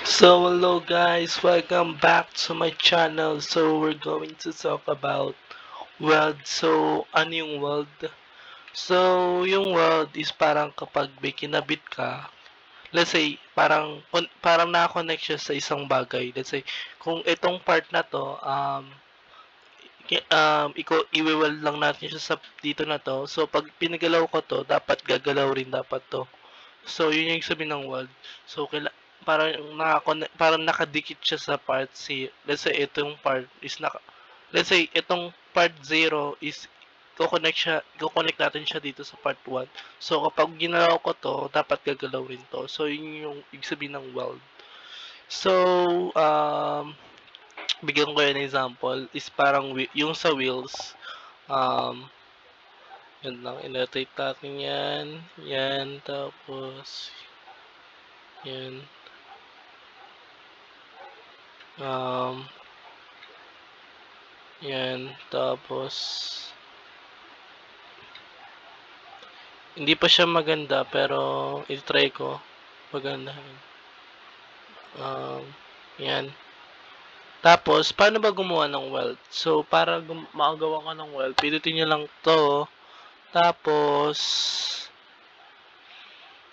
So hello guys, welcome back to my channel. So we're going to talk about world. So ano yung world? So yung world is parang kapag may kinabit ka, let's say parang nakakonect siya sa isang bagay. Let's say kung itong part na to iwi-weld lang natin siya sa dito na to. So pag pinagalaw ko to, dapat gagalaw rin dapat to. So, yun yung sabi ng weld. So, parang parang nakadikit siya sa part C. Let's say, let's say, itong part 0 is kukonect natin siya dito sa part 1. So, kapag ginalaw ko to, dapat gagalaw rin to. So, yun yung ibig sabihin ng weld. So, bigyan ko yan example is parang yung sa wheels, um, yan lang, in-rotate natin yan, yan, tapos, yan, Um, yan. Tapos, hindi pa siya maganda pero i-try ko. Magandahin. Um, yan. Tapos, paano ba gumawa ng weld? So, para makagawa ka ng weld, pinutin nyo lang to. Tapos,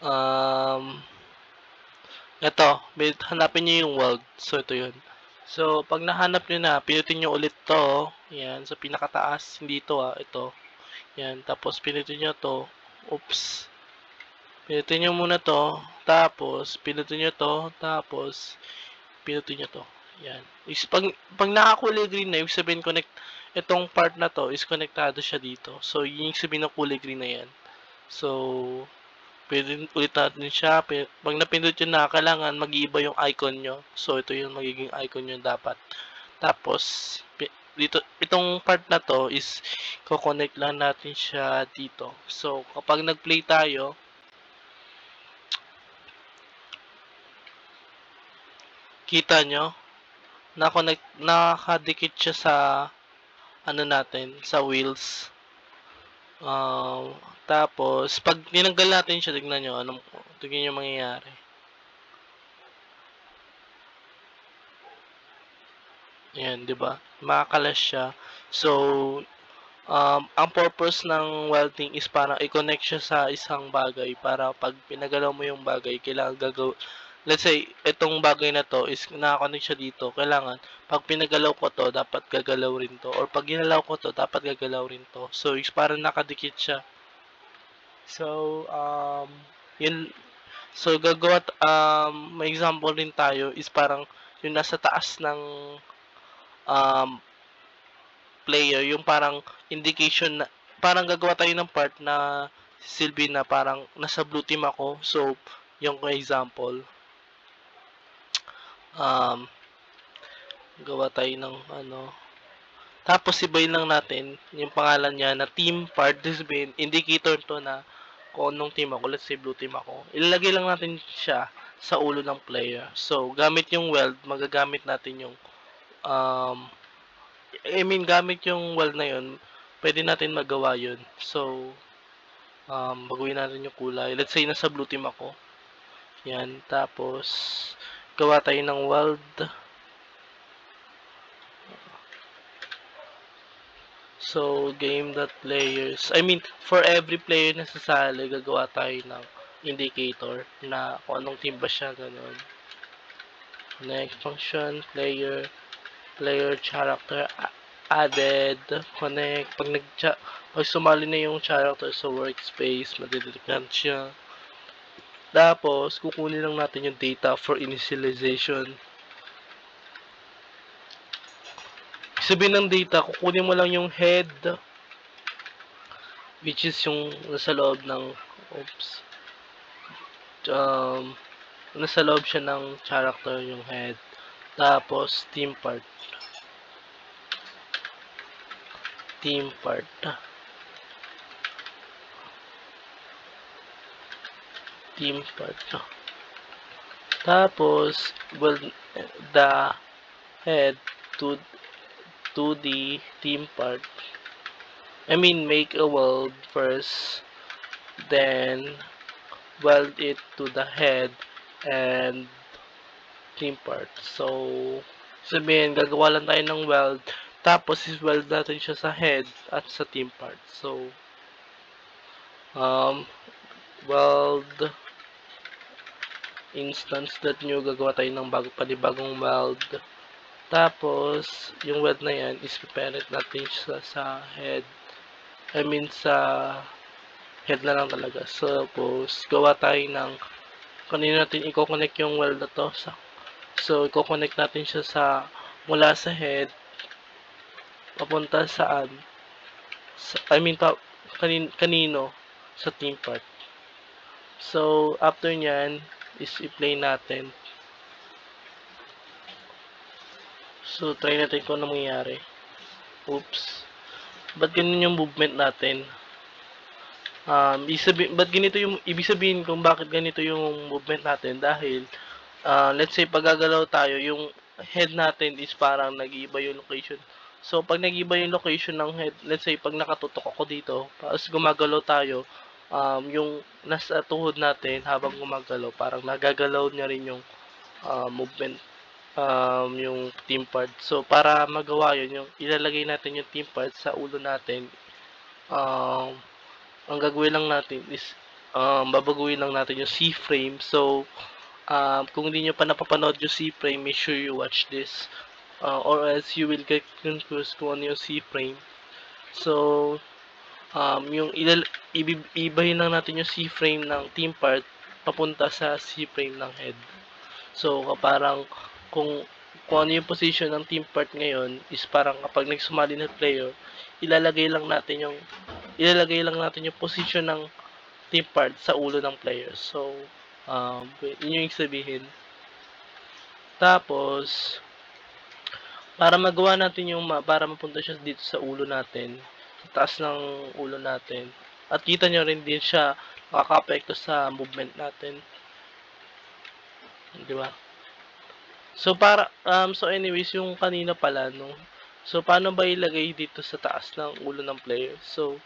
um, eto, hanapin nyo yung weld. So, ito yun. So, pag nahanap nyo na, pinutin nyo ulit to. Yan, sa pinakataas. Hindi ito ito. Yan, tapos pinutin nyo to. Oops. Pinutin nyo muna to, tapos pinutin nyo to, tapos pinutin nyo to. Yan. Pag nakakulay green na, ibig sabihin itong part na to is konektado siya dito. So, yun yung sabihin ng kulay green na yan. So, pwede ulit natin siya. Pag napindot yun na, kailangan mag-iiba yung icon nyo. So, ito yung magiging icon nyo dapat. Tapos, dito, itong part na to is ko-connect lang natin siya dito. So, kapag nag-play tayo, kita nyo, nakadikit siya sa ano natin, sa wheels. Tapos, pag tinanggal natin siya, tignan nyo, tignan nyo mangyayari. Ayan, di ba? Makakalas siya. So, ang purpose ng welding is para i-connect siya sa isang bagay para pag pinagalaw mo yung bagay, kailangan let's say, itong bagay na to is nakakonect siya dito. Kailangan, pag pinagalaw ko to, dapat gagalaw rin to. Or pag ginalaw ko to, dapat gagalaw rin to. So, is parang nakadikit siya. So, yun. So, may example rin tayo is parang yung nasa taas ng um, player, yung parang indication na, parang gagawa tayo ng part na silbi na parang nasa blue team ako. So, yung example, um, gawa tayo ng ano. Tapos, ibayin lang natin yung pangalan niya na team part. This sabihin, indicator to na kung anong team ako. Let's say blue team ako. Ilalagay lang natin siya sa ulo ng player. So, gamit yung weld, magagamit natin yung um, gamit yung weld na yun, pwede natin magawa yun. So, baguhin natin yung kulay. Let's say, nasa blue team ako. Yan. Tapos, gawa tayo ng weld. So, game.players. For every player na sasali, gagawa tayo ng indicator na kung anong team ba siya, ganun. Next function, player character added, connect. Pag sumali na yung character sa workspace, madidetect siya. Tapos, kukunin lang natin yung data for initialization. Sabihin ng data, kukunin mo lang yung head, which is yung nasa loob ng, oops, nasa loob siya ng character yung head. Tapos, team part. Team part. Team part. Tapos, the head to the team part. Make a weld first, then weld it to the head, and team part. So, sabihin, gagawa lang tayo ng weld, tapos is-weld natin siya sa head at sa team part. So, weld instance.new, gagawa tayo ng panibagong weld. Tapos, yung weld na yan, is parent natin siya sa head. I mean, sa head na lang talaga. Suppose, gawa tayo ng, kanina natin i-connect yung weld na to. So, i-connect natin siya mula sa head, papunta saan? Kanino? Sa team part. So, after nyan, is i-play natin. So, try natin kung ano mangyayari. Oops. Ba't ganun yung movement natin? Ibig sabihin kung bakit ganito yung movement natin dahil let's say pag gagalaw tayo, yung head natin is parang nag-iiba yung location. So pag nag-iiba yung location ng head, let's say pag nakatutok ako dito, tapos gumagalaw tayo, yung nasa tuhod natin habang gumagalaw, parang nagagalaw niya rin yung movement, yung team part. So para magawa yun, yung ilalagay natin yung team part sa ulo natin. Ang gagawin lang natin is babaguhin lang natin yung C-frame. So kung hindi nyo pa napapanood yung C-frame, make sure you watch this. Or else you will get confused kung ano yung C-frame. So, yung ibahin lang natin yung C-frame ng team part papunta sa C-frame ng head. So, parang kung ano yung position ng team part ngayon is parang kapag nagsumali na player, ilalagay lang natin yung position ng team part sa ulo ng player. So, yun yung sabihin. Tapos, para magawa natin para mapunta siya dito sa ulo natin, sa taas ng ulo natin, at kita nyo rin din siya makaka-apekto sa movement natin. Di ba? So, so anyways, yung kanina pala, no? So, paano ba ilagay dito sa taas ng ulo ng player? So,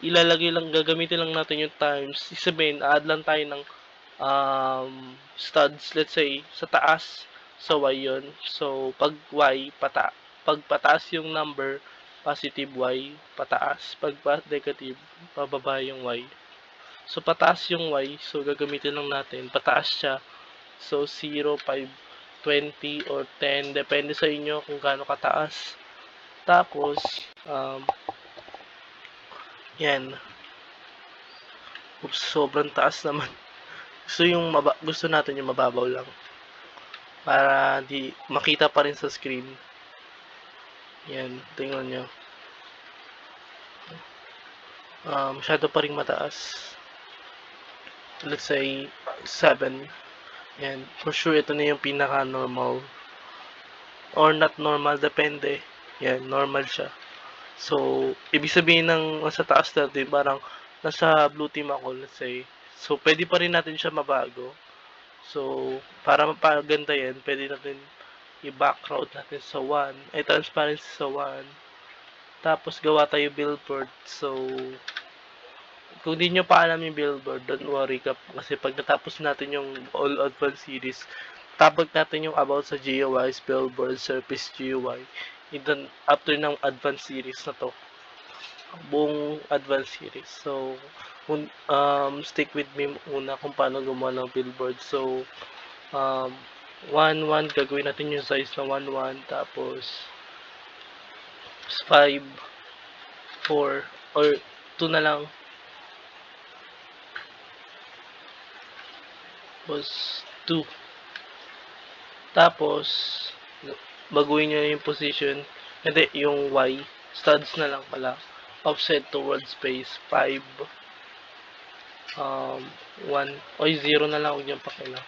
gagamitin lang natin yung times. Sabihin, add lang tayo ng studs, let's say, sa taas, sa Y yun. So, pag Y, pag pataas yung number, positive Y, pataas. Pag negative, pababa yung Y. So, pataas yung Y, so gagamitin lang natin, pataas siya. So, 0, 5, 20, or 10, depende sa inyo kung gaano kataas. Tapos, yan. Oops, sobrang taas naman. Gusto natin yung mababaw lang. Para di makita pa rin sa screen. Yan, tingnan nyo. Masyado pa rin mataas. Let's say, 7. Yan, for sure ito na yung pinaka-normal. Or not normal, depende. Yan, normal siya. So, ibig sabihin ng nasa taas natin, parang nasa blue team ako, let's say. So, pwede pa rin natin siya mabago. So, para mapaganda yan, pwede natin i-background natin sa 1. Ay, transparency sa 1. Tapos, gawa tayo billboard. So, kung di nyo pa alam yung billboard, don't worry kasi pag natapos natin yung all advanced series, tapos natin yung about sa GUIs, billboard, surface GUI. And then, after ng advanced series na to, buong advanced series. So, stick with me muna kung paano gumawa ng billboard. So, 1-1, gagawin natin yung size na 1-1, tapos 5, 4, or 2 na lang. Tapos 2. Tapos, baguhin nyo yung position. Hindi, yung Y. Studs na lang pala. Offset towards space 5. 1. O 0 na lang. Huwag nyo pakilang.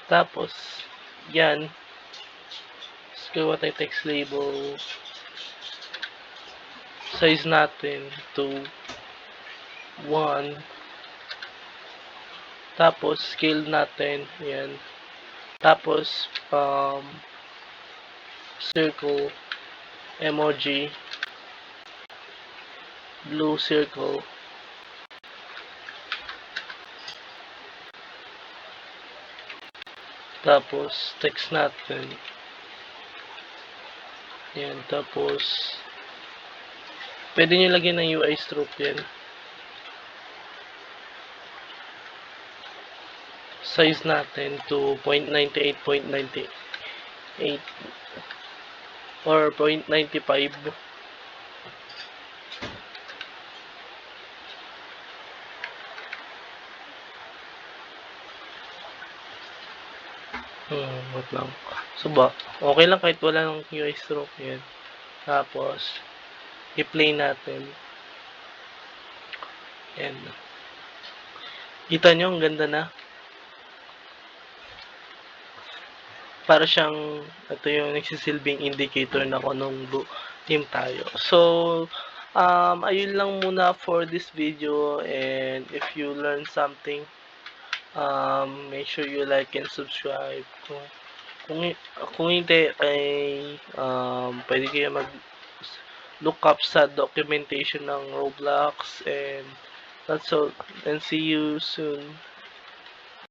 Tapos, yan. Gawa tayo text label. Size natin 2, 1. Tapos, scale natin. Yan. Tapos, circle, emoji, blue circle. Tapos, text natin. Yan, tapos, pwede nyo lagyan ng UI stroke yan. Size natin to 0.98.98 or 0.95. Wait lang. So ba, okay lang kahit wala ng UI stroke yan. Tapos, i-play natin. Yan. Kita nyo, ang ganda na. Para siyang, ito yung nagsisilbing indicator na kung anong team tayo. So, ayun lang muna for this video, and if you learn something, make sure you like and subscribe. Kung hindi, ay pwede kayo mag look up sa documentation ng Roblox, and that's all, and see you soon.